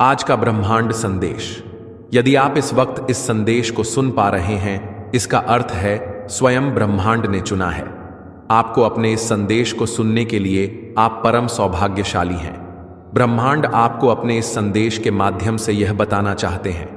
आज का ब्रह्मांड संदेश। यदि आप इस वक्त इस संदेश को सुन पा रहे हैं, इसका अर्थ है स्वयं ब्रह्मांड ने चुना है आपको। अपने इस संदेश को सुनने के लिए आप परम सौभाग्यशाली हैं। ब्रह्मांड आपको अपने इस संदेश के माध्यम से यह बताना चाहते हैं,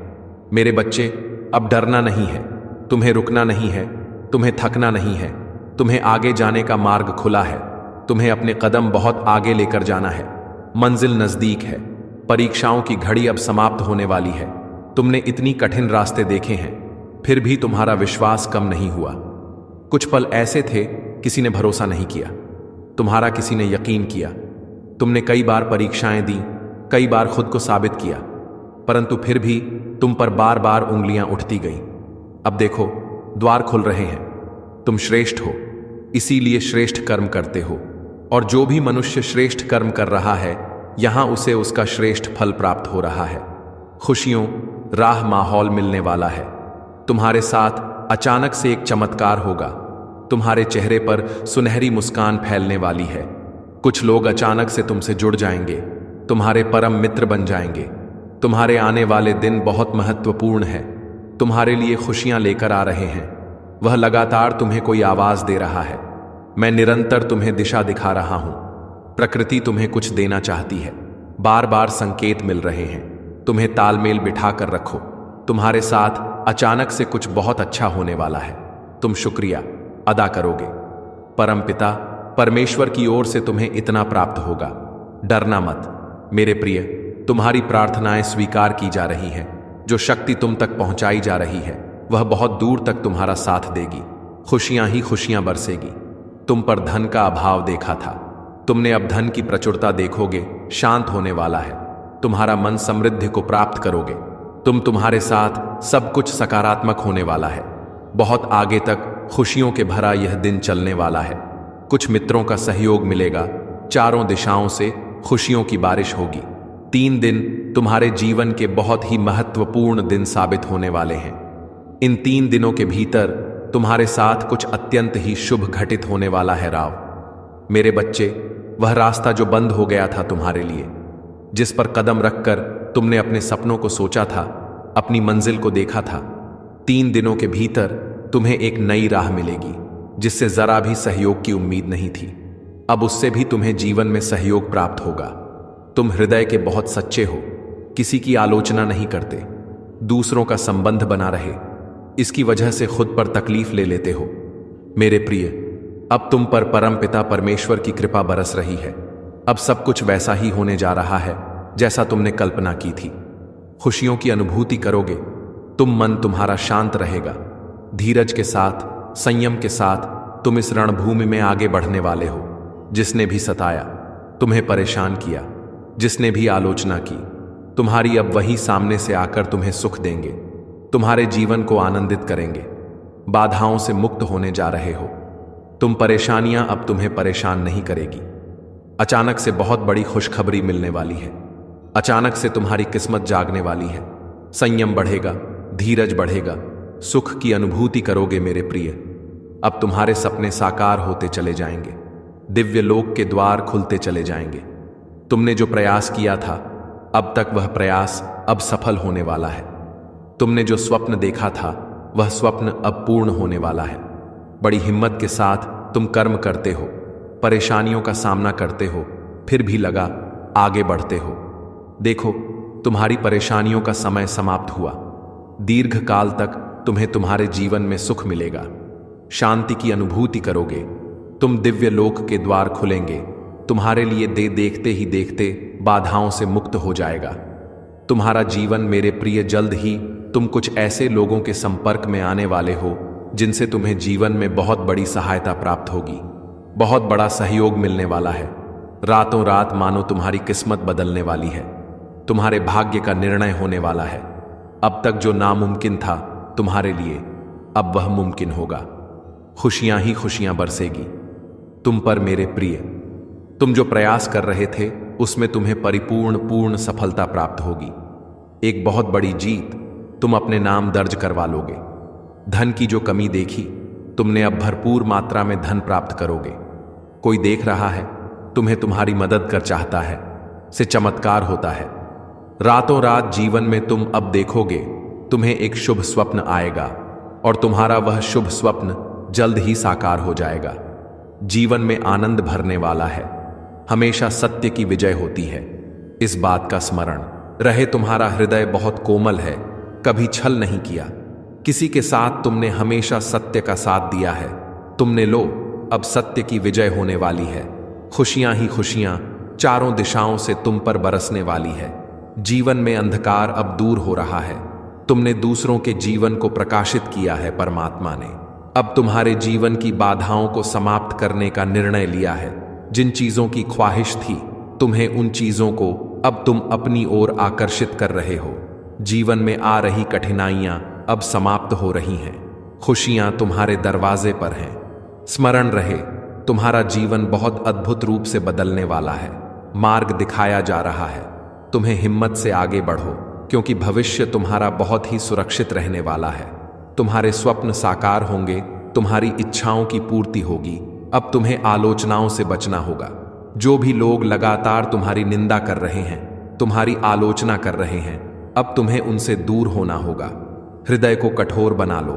मेरे बच्चे, अब डरना नहीं है, तुम्हें रुकना नहीं है, तुम्हें थकना नहीं है, तुम्हें आगे जाने का मार्ग खुला है, तुम्हें अपने कदम बहुत आगे लेकर जाना है, मंजिल नजदीक है, परीक्षाओं की घड़ी अब समाप्त होने वाली है। तुमने इतनी कठिन रास्ते देखे हैं, फिर भी तुम्हारा विश्वास कम नहीं हुआ। कुछ पल ऐसे थे किसी ने भरोसा नहीं किया, तुम्हारा किसी ने यकीन किया। तुमने कई बार परीक्षाएं दी, कई बार खुद को साबित किया, परंतु फिर भी तुम पर बार बार उंगलियां उठती गईं। अब देखो, द्वार खुल रहे हैं। तुम श्रेष्ठ हो, इसीलिए श्रेष्ठ कर्म करते हो, और जो भी मनुष्य श्रेष्ठ कर्म कर रहा है, यहां उसे उसका श्रेष्ठ फल प्राप्त हो रहा है। खुशियों राह माहौल मिलने वाला है। तुम्हारे साथ अचानक से एक चमत्कार होगा। तुम्हारे चेहरे पर सुनहरी मुस्कान फैलने वाली है। कुछ लोग अचानक से तुमसे जुड़ जाएंगे, तुम्हारे परम मित्र बन जाएंगे। तुम्हारे आने वाले दिन बहुत महत्वपूर्ण है, तुम्हारे लिए खुशियां लेकर आ रहे हैं। वह लगातार तुम्हें कोई आवाज दे रहा है। मैं निरंतर तुम्हें दिशा दिखा रहा हूं। प्रकृति तुम्हें कुछ देना चाहती है, बार बार संकेत मिल रहे हैं। तुम्हें तालमेल बिठा कर रखो, तुम्हारे साथ अचानक से कुछ बहुत अच्छा होने वाला है। तुम शुक्रिया अदा करोगे। परमपिता परमेश्वर की ओर से तुम्हें इतना प्राप्त होगा। डरना मत मेरे प्रिय, तुम्हारी प्रार्थनाएं स्वीकार की जा रही हैं। जो शक्ति तुम तक पहुंचाई जा रही है, वह बहुत दूर तक तुम्हारा साथ देगी। खुशियां ही खुशियां बरसेगी। तुम पर धन का अभाव देखा था, तुमने अब धन की प्रचुरता देखोगे। शांत होने वाला है, तुम्हारा मन समृद्धि को प्राप्त करोगे। तुम्हारे साथ सब कुछ सकारात्मक होने वाला है। बहुत आगे तक खुशियों के भरा यह दिन चलने वाला है। कुछ मित्रों का सहयोग मिलेगा, चारों दिशाओं से खुशियों की बारिश होगी। 3 दिन तुम्हारे जीवन के बहुत ही महत्वपूर्ण दिन साबित होने वाले हैं। इन 3 दिनों के भीतर तुम्हारे साथ कुछ अत्यंत ही शुभ घटित होने वाला है। राव मेरे बच्चे, वह रास्ता जो बंद हो गया था तुम्हारे लिए, जिस पर कदम रखकर तुमने अपने सपनों को सोचा था, अपनी मंजिल को देखा था, 3 दिनों के भीतर तुम्हें एक नई राह मिलेगी, जिससे जरा भी सहयोग की उम्मीद नहीं थी। अब उससे भी तुम्हें जीवन में सहयोग प्राप्त होगा। तुम हृदय के बहुत सच्चे हो, किसी की आलोचना नहीं करते, दूसरों का संबंध बना रहे, इसकी वजह से खुद पर तकलीफ ले लेते हो। मेरे प्रिय, अब तुम पर परमपिता परमेश्वर की कृपा बरस रही है। अब सब कुछ वैसा ही होने जा रहा है जैसा तुमने कल्पना की थी। खुशियों की अनुभूति करोगे। मन तुम्हारा शांत रहेगा। धीरज के साथ, संयम के साथ तुम इस रणभूमि में आगे बढ़ने वाले हो। जिसने भी सताया, तुम्हें परेशान किया, जिसने भी आलोचना की, तुम्हारी अब वही सामने से आकर तुम्हें सुख देंगे, तुम्हारे जीवन को आनंदित करेंगे। बाधाओं से मुक्त होने जा रहे हो। परेशानियां अब तुम्हें परेशान नहीं करेगी। अचानक से बहुत बड़ी खुशखबरी मिलने वाली है। अचानक से तुम्हारी किस्मत जागने वाली है। संयम बढ़ेगा, धीरज बढ़ेगा, सुख की अनुभूति करोगे मेरे प्रिय। अब तुम्हारे सपने साकार होते चले जाएंगे। दिव्य लोक के द्वार खुलते चले जाएंगे। तुमने जो प्रयास किया था, अब तक वह प्रयास अब सफल होने वाला है। तुमने जो स्वप्न देखा था, वह स्वप्न अब पूर्ण होने वाला है। बड़ी हिम्मत के साथ तुम कर्म करते हो, परेशानियों का सामना करते हो, फिर भी लगा आगे बढ़ते हो। देखो, तुम्हारी परेशानियों का समय समाप्त हुआ। दीर्घ काल तक तुम्हें तुम्हारे जीवन में सुख मिलेगा। शांति की अनुभूति करोगे। दिव्य लोक के द्वार खुलेंगे। तुम्हारे लिए देखते ही देखते बाधाओं से मुक्त हो जाएगा। तुम्हारा जीवन मेरे प्रिय, जल्द ही तुम कुछ ऐसे लोगों के संपर्क में आने वाले हो जिनसे तुम्हें जीवन में बहुत बड़ी सहायता प्राप्त होगी। बहुत बड़ा सहयोग मिलने वाला है। रातों रात मानो तुम्हारी किस्मत बदलने वाली है। तुम्हारे भाग्य का निर्णय होने वाला है। अब तक जो नामुमकिन था तुम्हारे लिए, अब वह मुमकिन होगा। खुशियां ही खुशियां बरसेगी तुम पर मेरे प्रिय। तुम जो प्रयास कर रहे थे, उसमें तुम्हें पूर्ण सफलता प्राप्त होगी। एक बहुत बड़ी जीत तुम अपने नाम दर्ज करवा लोगे। धन की जो कमी देखी, तुमने अब भरपूर मात्रा में धन प्राप्त करोगे। कोई देख रहा है, तुम्हें तुम्हारी मदद कर चाहता है, से चमत्कार होता है। रातों रात जीवन में तुम अब देखोगे, तुम्हें एक शुभ स्वप्न आएगा और तुम्हारा वह शुभ स्वप्न जल्द ही साकार हो जाएगा। जीवन में आनंद भरने वाला है, हमेशा सत्य की विजय होती है। इस बात का स्मरण रहे, तुम्हारा हृदय बहुत कोमल है, कभी छल नहीं किया, किसी के साथ तुमने हमेशा सत्य का साथ दिया है। तुमने लो, अब सत्य की विजय होने वाली है। खुशियां ही खुशियां चारों दिशाओं से तुम पर बरसने वाली है। जीवन में अंधकार अब दूर हो रहा है। तुमने दूसरों के जीवन को प्रकाशित किया है परमात्मा ने। अब तुम्हारे जीवन की बाधाओं को समाप्त करने का निर्णय लिया है। जिन चीजों की ख्वाहिश थी तुम्हें, उन चीजों को अब तुम अपनी ओर आकर्षित कर रहे हो। जीवन में आ रही कठिनाइयां अब समाप्त हो रही हैं। खुशियां तुम्हारे दरवाजे पर हैं। स्मरण रहे, तुम्हारा जीवन बहुत अद्भुत रूप से बदलने वाला है। मार्ग दिखाया जा रहा है। तुम्हें हिम्मत से आगे बढ़ो, क्योंकि भविष्य तुम्हारा बहुत ही सुरक्षित रहने वाला है। तुम्हारे स्वप्न साकार होंगे, तुम्हारी इच्छाओं की पूर्ति होगी। अब तुम्हें आलोचनाओं से बचना होगा। जो भी लोग लगातार तुम्हारी निंदा कर रहे हैं, तुम्हारी आलोचना कर रहे हैं, अब तुम्हें उनसे दूर होना होगा। हृदय को कठोर बना लो।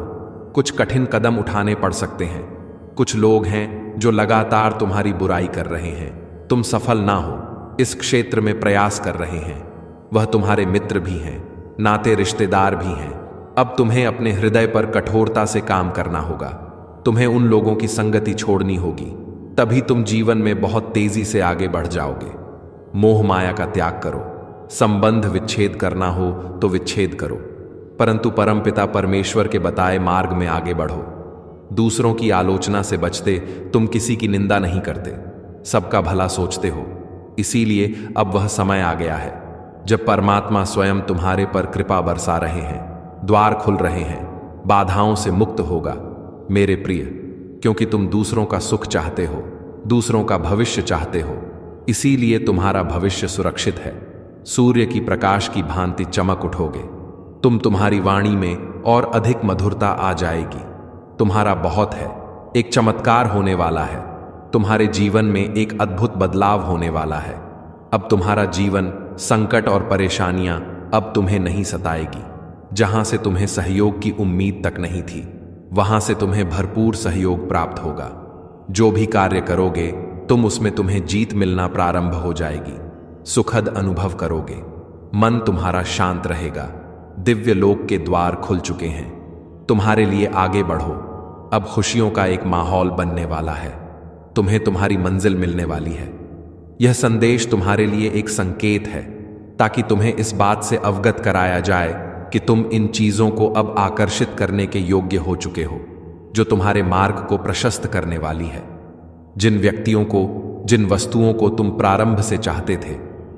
कुछ कठिन कदम उठाने पड़ सकते हैं। कुछ लोग हैं जो लगातार तुम्हारी बुराई कर रहे हैं। तुम सफल ना हो इस क्षेत्र में प्रयास कर रहे हैं। वह तुम्हारे मित्र भी हैं, नाते रिश्तेदार भी हैं। अब तुम्हें अपने हृदय पर कठोरता से काम करना होगा। तुम्हें उन लोगों की संगति छोड़नी होगी, तभी तुम जीवन में बहुत तेजी से आगे बढ़ जाओगे। मोह माया का त्याग करो। संबंध विच्छेद करना हो तो विच्छेद करो, परंतु परमपिता परमेश्वर के बताए मार्ग में आगे बढ़ो। दूसरों की आलोचना से बचते तुम किसी की निंदा नहीं करते, सबका भला सोचते हो। इसीलिए अब वह समय आ गया है जब परमात्मा स्वयं तुम्हारे पर कृपा बरसा रहे हैं। द्वार खुल रहे हैं, बाधाओं से मुक्त होगा मेरे प्रिय, क्योंकि तुम दूसरों का सुख चाहते हो, दूसरों का भविष्य चाहते हो। इसीलिए तुम्हारा भविष्य सुरक्षित है। सूर्य की प्रकाश की भांति चमक उठोगे। तुम्हारी वाणी में और अधिक मधुरता आ जाएगी। तुम्हारा बहुत है, एक चमत्कार होने वाला है। तुम्हारे जीवन में एक अद्भुत बदलाव होने वाला है। अब तुम्हारा जीवन, संकट और परेशानियां अब तुम्हें नहीं सताएगी। जहां से तुम्हें सहयोग की उम्मीद तक नहीं थी, वहां से तुम्हें भरपूर सहयोग प्राप्त होगा। जो भी कार्य करोगे उसमें तुम्हें जीत मिलना प्रारंभ हो जाएगी। सुखद अनुभव करोगे। मन तुम्हारा शांत रहेगा। दिव्य लोक के द्वार खुल चुके हैं। तुम्हारे लिए आगे बढ़ो। अब खुशियों का एक माहौल बनने वाला है। तुम्हें तुम्हारी मंजिल मिलने वाली है। यह संदेश तुम्हारे लिए एक संकेत है, ताकि तुम्हें इस बात से अवगत कराया जाए कि तुम इन चीजों को अब आकर्षित करने के योग्य हो चुके हो, जो तुम्हारे मार्ग को प्रशस्त करने वाली है। जिन व्यक्तियों को, जिन वस्तुओं को तुम प्रारंभ से चाहते थे,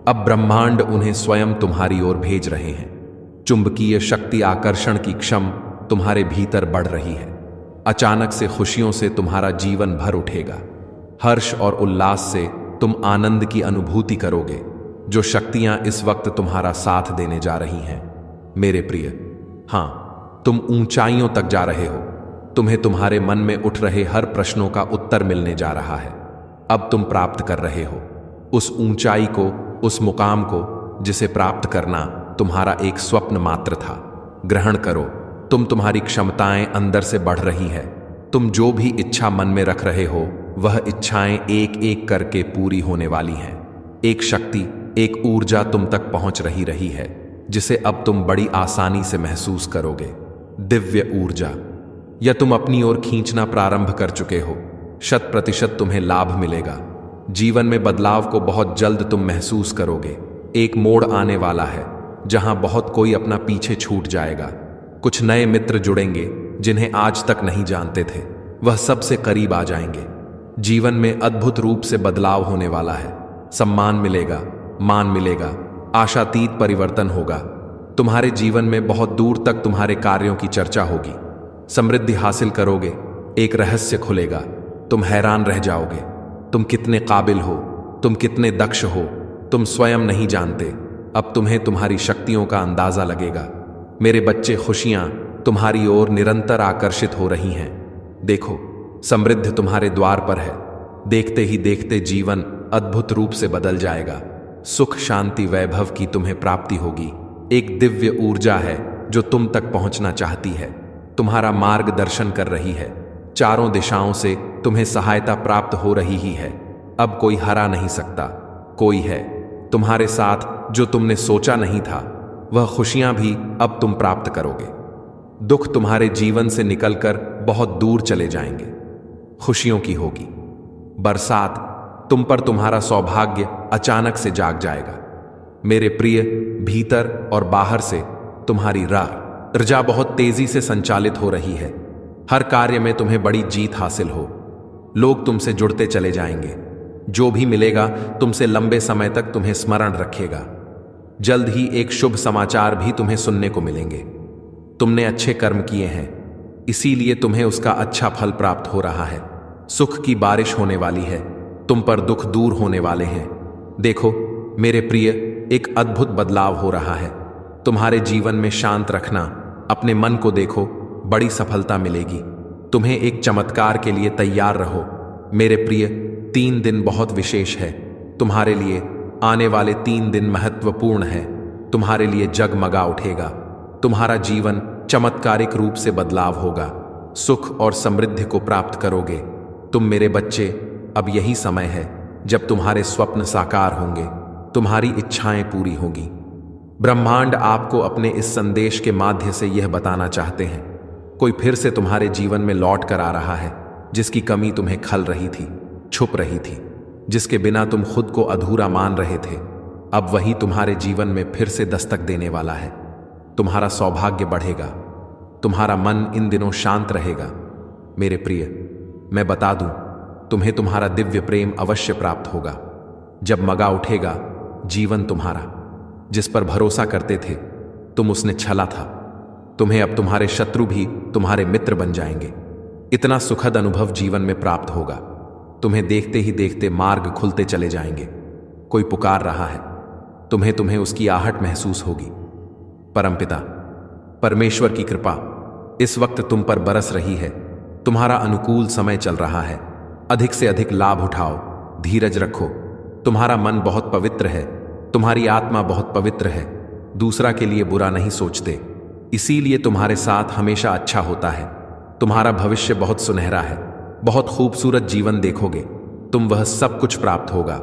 अब ब्रह्मांड उन्हें स्वयं तुम्हारी ओर भेज रहे हैं। चुंबकीय शक्ति, आकर्षण की क्षम तुम्हारे भीतर बढ़ रही है। अचानक से खुशियों से तुम्हारा जीवन भर उठेगा। हर्ष और उल्लास से तुम आनंद की अनुभूति करोगे। जो शक्तियां इस वक्त तुम्हारा साथ देने जा रही हैं मेरे प्रिय, हां, तुम ऊंचाइयों तक जा रहे हो। तुम्हें तुम्हारे मन में उठ रहे हर प्रश्नों का उत्तर मिलने जा रहा है। अब तुम प्राप्त कर रहे हो उस ऊंचाई को, उस मुकाम को जिसे प्राप्त करना तुम्हारा एक स्वप्न मात्र था। ग्रहण करो। तुम्हारी क्षमताएं अंदर से बढ़ रही है। तुम जो भी इच्छा मन में रख रहे हो, वह इच्छाएं एक एक करके पूरी होने वाली हैं। एक शक्ति, एक ऊर्जा तुम तक पहुंच रही है, जिसे अब तुम बड़ी आसानी से महसूस करोगे। दिव्य ऊर्जा, या तुम अपनी ओर खींचना प्रारंभ कर चुके हो। 100% तुम्हें लाभ मिलेगा। जीवन में बदलाव को बहुत जल्द तुम महसूस करोगे। एक मोड़ आने वाला है जहां बहुत कोई अपना पीछे छूट जाएगा। कुछ नए मित्र जुड़ेंगे जिन्हें आज तक नहीं जानते थे, वह सबसे करीब आ जाएंगे। जीवन में अद्भुत रूप से बदलाव होने वाला है। सम्मान मिलेगा, मान मिलेगा, आशातीत परिवर्तन होगा। तुम्हारे जीवन में बहुत दूर तक तुम्हारे कार्यों की चर्चा होगी। समृद्धि हासिल करोगे। एक रहस्य खुलेगा। तुम हैरान रह जाओगे। तुम कितने काबिल हो, तुम कितने दक्ष हो, तुम स्वयं नहीं जानते। अब तुम्हें तुम्हारी शक्तियों का अंदाजा लगेगा। मेरे बच्चे, खुशियां तुम्हारी ओर निरंतर आकर्षित हो रही हैं। देखो, समृद्धि तुम्हारे द्वार पर है। देखते ही देखते जीवन अद्भुत रूप से बदल जाएगा। सुख शांति वैभव की तुम्हें प्राप्ति होगी। एक दिव्य ऊर्जा है जो तुम तक पहुंचना चाहती है, तुम्हारा मार्गदर्शन कर रही है। चारों दिशाओं से तुम्हें सहायता प्राप्त हो रही ही है। अब कोई हरा नहीं सकता। कोई है तुम्हारे साथ जो तुमने सोचा नहीं था। वह खुशियां भी अब तुम प्राप्त करोगे। दुख तुम्हारे जीवन से निकलकर बहुत दूर चले जाएंगे। खुशियों की होगी बरसात। तुम पर तुम्हारा सौभाग्य अचानक से जाग जाएगा। मेरे प्रिय, भीतर और बाहर से तुम्हारी ऊर्जा बहुत तेजी से संचालित हो रही है। हर कार्य में तुम्हें बड़ी जीत हासिल हो। लोग तुमसे जुड़ते चले जाएंगे। जो भी मिलेगा तुमसे लंबे समय तक तुम्हें स्मरण रखेगा। जल्द ही एक शुभ समाचार भी तुम्हें सुनने को मिलेंगे। तुमने अच्छे कर्म किए हैं, इसीलिए तुम्हें उसका अच्छा फल प्राप्त हो रहा है। सुख की बारिश होने वाली है। तुम पर दुख दूर होने वाले हैं। देखो मेरे प्रिय, एक अद्भुत बदलाव हो रहा है। तुम्हारे जीवन में शांत रखना, अपने मन को देखो, बड़ी सफलता मिलेगी। तुम्हें एक चमत्कार के लिए तैयार रहो। मेरे प्रिय, 3 दिन बहुत विशेष है तुम्हारे लिए। आने वाले 3 दिन महत्वपूर्ण है। तुम्हारे लिए जगमगा उठेगा। तुम्हारा जीवन चमत्कारिक रूप से बदलाव होगा। सुख और समृद्धि को प्राप्त करोगे। तुम मेरे बच्चे, अब यही समय है जब तुम्हारे स्वप्न साकार होंगे, तुम्हारी इच्छाएं पूरी होंगी। ब्रह्मांड आपको अपने इस संदेश के माध्यम से यह बताना चाहते हैं, कोई फिर से तुम्हारे जीवन में लौट कर आ रहा है, जिसकी कमी तुम्हें खल रही थी, छुप रही थी, जिसके बिना तुम खुद को अधूरा मान रहे थे। अब वही तुम्हारे जीवन में फिर से दस्तक देने वाला है। तुम्हारा सौभाग्य बढ़ेगा। तुम्हारा मन इन दिनों शांत रहेगा। मेरे प्रिय, मैं बता दूं, तुम्हें तुम्हारा दिव्य प्रेम अवश्य प्राप्त होगा। जब मगा उठेगा जीवन तुम्हारा, जिस पर भरोसा करते थे तुम, उसने छला था। तुम्हें अब तुम्हारे शत्रु भी तुम्हारे मित्र बन जाएंगे। इतना सुखद अनुभव जीवन में प्राप्त होगा। तुम्हें देखते ही देखते मार्ग खुलते चले जाएंगे। कोई पुकार रहा है, तुम्हें उसकी आहट महसूस होगी। परमपिता परमेश्वर की कृपा इस वक्त तुम पर बरस रही है। तुम्हारा अनुकूल समय चल रहा है। अधिक से अधिक लाभ उठाओ, धीरज रखो। तुम्हारा मन बहुत पवित्र है, तुम्हारी आत्मा बहुत पवित्र है। दूसरा के लिए बुरा नहीं सोचते, इसीलिए तुम्हारे साथ हमेशा अच्छा होता है। तुम्हारा भविष्य बहुत सुनहरा है। बहुत खूबसूरत जीवन देखोगे। तुम वह सब कुछ प्राप्त होगा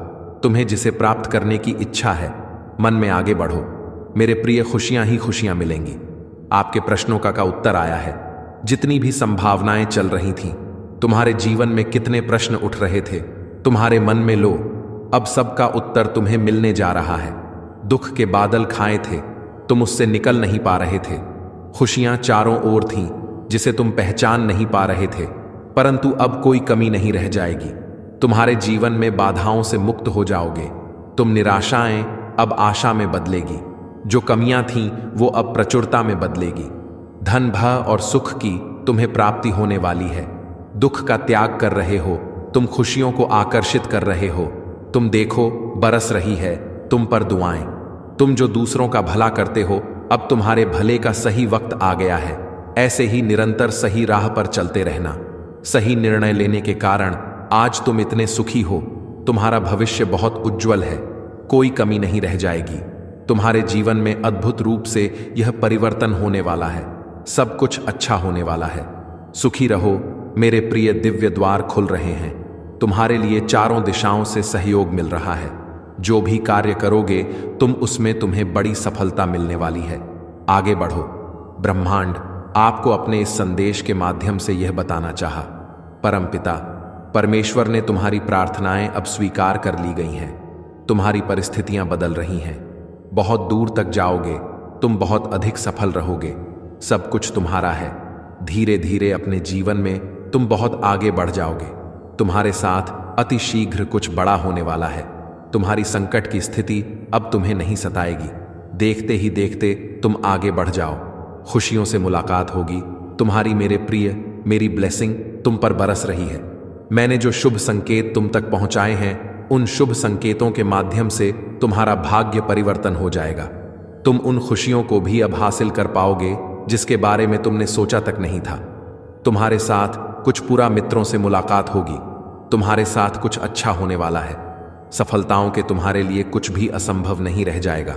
तुम्हें जिसे प्राप्त करने की इच्छा है। मन में आगे बढ़ो मेरे प्रिय, खुशियां ही खुशियां मिलेंगी। आपके प्रश्नों का उत्तर आया है। जितनी भी संभावनाएं चल रही थीं, तुम्हारे जीवन में कितने प्रश्न उठ रहे थे, तुम्हारे मन में लो, अब सबका उत्तर तुम्हें मिलने जा रहा है। दुख के बादल खाए थे, तुम उससे निकल नहीं पा रहे थे। खुशियां चारों ओर थीं, जिसे तुम पहचान नहीं पा रहे थे, परंतु अब कोई कमी नहीं रह जाएगी। तुम्हारे जीवन में बाधाओं से मुक्त हो जाओगे। तुम निराशाएं अब आशा में बदलेगी। जो कमियां थीं वो अब प्रचुरता में बदलेगी। धन भय और सुख की तुम्हें प्राप्ति होने वाली है। दुख का त्याग कर रहे हो, तुम खुशियों को आकर्षित कर रहे हो। तुम देखो बरस रही है तुम पर दुआएं। तुम जो दूसरों का भला करते हो, अब तुम्हारे भले का सही वक्त आ गया है। ऐसे ही निरंतर सही राह पर चलते रहना। सही निर्णय लेने के कारण आज तुम इतने सुखी हो। तुम्हारा भविष्य बहुत उज्जवल है, कोई कमी नहीं रह जाएगी। तुम्हारे जीवन में अद्भुत रूप से यह परिवर्तन होने वाला है। सब कुछ अच्छा होने वाला है। सुखी रहो मेरे प्रिय। दिव्य द्वार खुल रहे हैं। तुम्हारे लिए चारों दिशाओं से सहयोग मिल रहा है। जो भी कार्य करोगे तुम, उसमें तुम्हें बड़ी सफलता मिलने वाली है। आगे बढ़ो। ब्रह्मांड आपको अपने इस संदेश के माध्यम से यह बताना चाहा, परमपिता परमेश्वर ने तुम्हारी प्रार्थनाएं अब स्वीकार कर ली गई हैं। तुम्हारी परिस्थितियां बदल रही हैं। बहुत दूर तक जाओगे, तुम बहुत अधिक सफल रहोगे। सब कुछ तुम्हारा है। धीरे धीरे अपने जीवन में तुम बहुत आगे बढ़ जाओगे। तुम्हारे साथ अति शीघ्र कुछ बड़ा होने वाला है। तुम्हारी संकट की स्थिति अब तुम्हें नहीं सताएगी। देखते ही देखते तुम आगे बढ़ जाओ। खुशियों से मुलाकात होगी तुम्हारी। मेरे प्रिय, मेरी ब्लेसिंग तुम पर बरस रही है। मैंने जो शुभ संकेत तुम तक पहुंचाए हैं, उन शुभ संकेतों के माध्यम से तुम्हारा भाग्य परिवर्तन हो जाएगा। तुम उन खुशियों को भी अब हासिल कर पाओगे जिसके बारे में तुमने सोचा तक नहीं था। तुम्हारे साथ कुछ पूरा मित्रों से मुलाकात होगी। तुम्हारे साथ कुछ अच्छा होने वाला है। सफलताओं के तुम्हारे लिए कुछ भी असंभव नहीं रह जाएगा,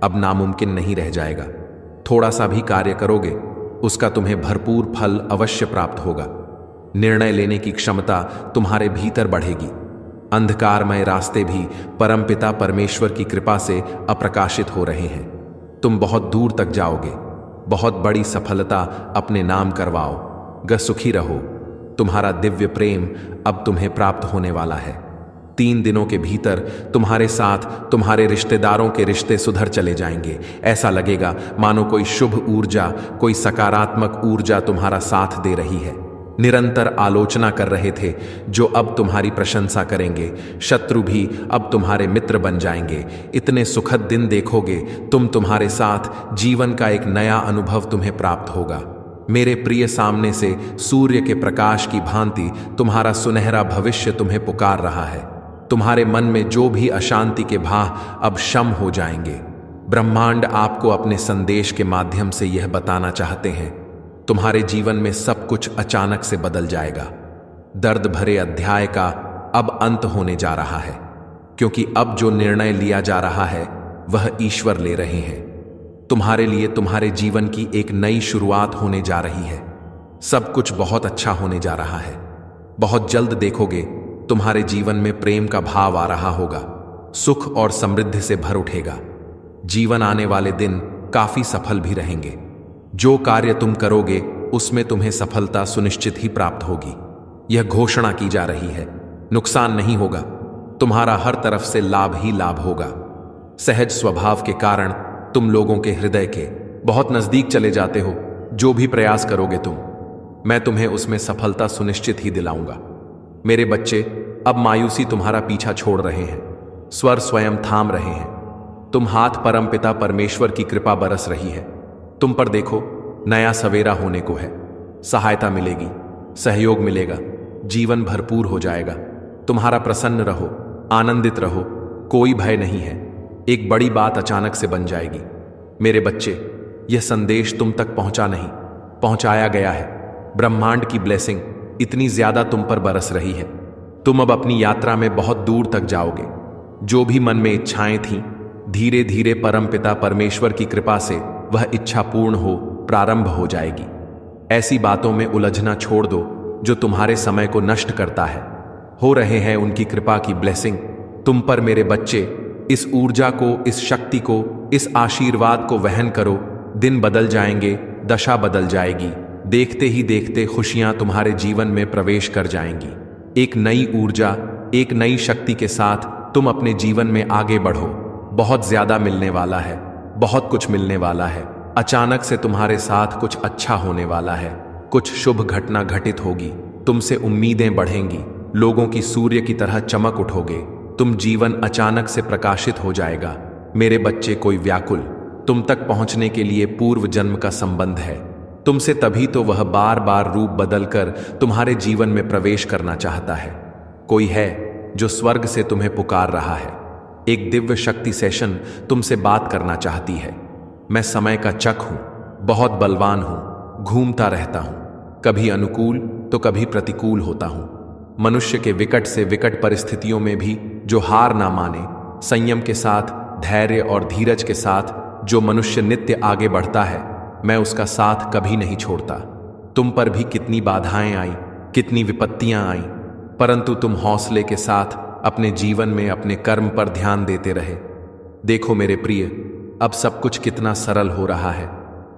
अब नामुमकिन नहीं रह जाएगा। थोड़ा सा भी कार्य करोगे, उसका तुम्हें भरपूर फल अवश्य प्राप्त होगा। निर्णय लेने की क्षमता तुम्हारे भीतर बढ़ेगी। अंधकारमय रास्ते भी परमपिता परमेश्वर की कृपा से अप्रकाशित हो रहे हैं। तुम बहुत दूर तक जाओगे। बहुत बड़ी सफलता अपने नाम करवाओ। सुखी रहो। तुम्हारा दिव्य प्रेम अब तुम्हें प्राप्त होने वाला है। 3 दिनों के भीतर तुम्हारे साथ तुम्हारे रिश्तेदारों के रिश्ते सुधर चले जाएंगे। ऐसा लगेगा मानो कोई शुभ ऊर्जा, कोई सकारात्मक ऊर्जा तुम्हारा साथ दे रही है। निरंतर आलोचना कर रहे थे जो अब तुम्हारी प्रशंसा करेंगे। शत्रु भी अब तुम्हारे मित्र बन जाएंगे। इतने सुखद दिन देखोगे तुम। तुम्हारे साथ जीवन का एक नया अनुभव तुम्हें प्राप्त होगा। मेरे प्रिय, सामने से सूर्य के प्रकाश की भांति तुम्हारा सुनहरा भविष्य तुम्हें पुकार रहा है। तुम्हारे मन में जो भी अशांति के भाव अब शम हो जाएंगे। ब्रह्मांड आपको अपने संदेश के माध्यम से यह बताना चाहते हैं, तुम्हारे जीवन में सब कुछ अचानक से बदल जाएगा। दर्द भरे अध्याय का अब अंत होने जा रहा है, क्योंकि अब जो निर्णय लिया जा रहा है वह ईश्वर ले रहे हैं। तुम्हारे लिए तुम्हारे जीवन की एक नई शुरुआत होने जा रही है। सब कुछ बहुत अच्छा होने जा रहा है। बहुत जल्द देखोगे तुम्हारे जीवन में प्रेम का भाव आ रहा होगा। सुख और समृद्धि से भर उठेगा। जीवन आने वाले दिन काफी सफल भी रहेंगे। जो कार्य तुम करोगे उसमें तुम्हें सफलता सुनिश्चित ही प्राप्त होगी। यह घोषणा की जा रही है। नुकसान नहीं होगा, तुम्हारा हर तरफ से लाभ ही लाभ होगा। सहज स्वभाव के कारण तुम लोगों के हृदय के बहुत नजदीक चले जाते हो। जो भी प्रयास करोगे तुम, मैं तुम्हें उसमें सफलता सुनिश्चित ही दिलाऊंगा। मेरे बच्चे, अब मायूसी तुम्हारा पीछा छोड़ रहे हैं। स्वर स्वयं थाम रहे हैं। तुम हाथ परमपिता परमेश्वर की कृपा बरस रही है। तुम पर देखो, नया सवेरा होने को है। सहायता मिलेगी, सहयोग मिलेगा, जीवन भरपूर हो जाएगा। तुम्हारा प्रसन्न रहो, आनंदित रहो, कोई भय नहीं है। एक बड़ी बात अचानक से बन जाएगी। मेरे बच्चे, यह संदेश तुम तक पहुंचा नहीं, पहुंचाया गया है। ब्रह्मांड की ब्लेसिंग इतनी ज्यादा तुम पर बरस रही है। तुम अब अपनी यात्रा में बहुत दूर तक जाओगे। जो भी मन में इच्छाएं थीं, धीरे धीरे परमपिता परमेश्वर की कृपा से वह इच्छा पूर्ण हो प्रारंभ हो जाएगी। ऐसी बातों में उलझना छोड़ दो जो तुम्हारे समय को नष्ट करता है। हो रहे हैं उनकी कृपा की ब्लेसिंग तुम पर। मेरे बच्चे, इस ऊर्जा को, इस शक्ति को, इस आशीर्वाद को वहन करो। दिन बदल जाएंगे, दशा बदल जाएगी। देखते ही देखते खुशियां तुम्हारे जीवन में प्रवेश कर जाएंगी। एक नई ऊर्जा, एक नई शक्ति के साथ तुम अपने जीवन में आगे बढ़ो। बहुत ज्यादा मिलने वाला है, बहुत कुछ मिलने वाला है। अचानक से तुम्हारे साथ कुछ अच्छा होने वाला है। कुछ शुभ घटना घटित होगी। तुमसे उम्मीदें बढ़ेंगी। लोगों की सूर्य की तरह चमक उठोगे। तुम जीवन अचानक से प्रकाशित हो जाएगा। मेरे बच्चे, कोई व्याकुल तुम तक पहुंचने के लिए पूर्व जन्म का संबंध है तुमसे, तभी तो वह बार बार रूप बदलकर तुम्हारे जीवन में प्रवेश करना चाहता है। कोई है जो स्वर्ग से तुम्हें पुकार रहा है। एक दिव्य शक्ति सेशन तुमसे बात करना चाहती है। मैं समय का चक हूं, बहुत बलवान हूं, घूमता रहता हूं, कभी अनुकूल तो कभी प्रतिकूल होता हूं। मनुष्य के विकट से विकट परिस्थितियों में भी जो हार ना माने, संयम के साथ, धैर्य और धीरज के साथ जो मनुष्य नित्य आगे बढ़ता है, मैं उसका साथ कभी नहीं छोड़ता। तुम पर भी कितनी बाधाएं आई, कितनी विपत्तियां आई, परंतु तुम हौसले के साथ अपने जीवन में अपने कर्म पर ध्यान देते रहे। देखो मेरे प्रिय, अब सब कुछ कितना सरल हो रहा है।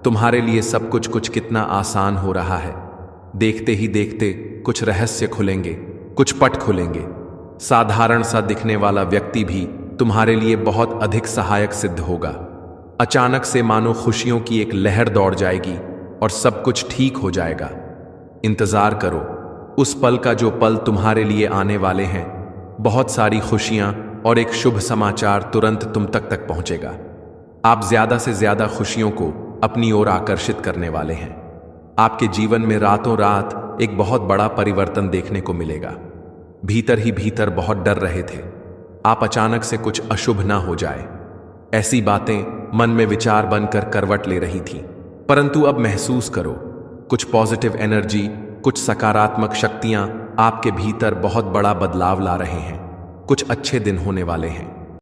तुम्हारे लिए सब कुछ कितना आसान हो रहा है। देखते ही देखते कुछ रहस्य खुलेंगे, कुछ पट खुलेंगे। साधारण सा दिखने वाला व्यक्ति भी तुम्हारे लिए बहुत अधिक सहायक सिद्ध होगा। अचानक से मानो खुशियों की एक लहर दौड़ जाएगी और सब कुछ ठीक हो जाएगा। इंतजार करो उस पल का जो पल तुम्हारे लिए आने वाले हैं। बहुत सारी खुशियां और एक शुभ समाचार तुरंत तुम तक पहुंचेगा। आप ज्यादा से ज्यादा खुशियों को अपनी ओर आकर्षित करने वाले हैं। आपके जीवन में रातों रात एक बहुत बड़ा परिवर्तन देखने को मिलेगा। भीतर ही भीतर बहुत डर रहे थे आप अचानक से कुछ अशुभ ना हो जाए। ऐसी बातें मन में विचार बनकर करवट ले रही थी, परंतु अब महसूस करो कुछ पॉजिटिव एनर्जी, कुछ सकारात्मक शक्तियां आपके भीतर बहुत बड़ा बदलाव ला रहे हैं। कुछ अच्छे दिन होने वाले हैं।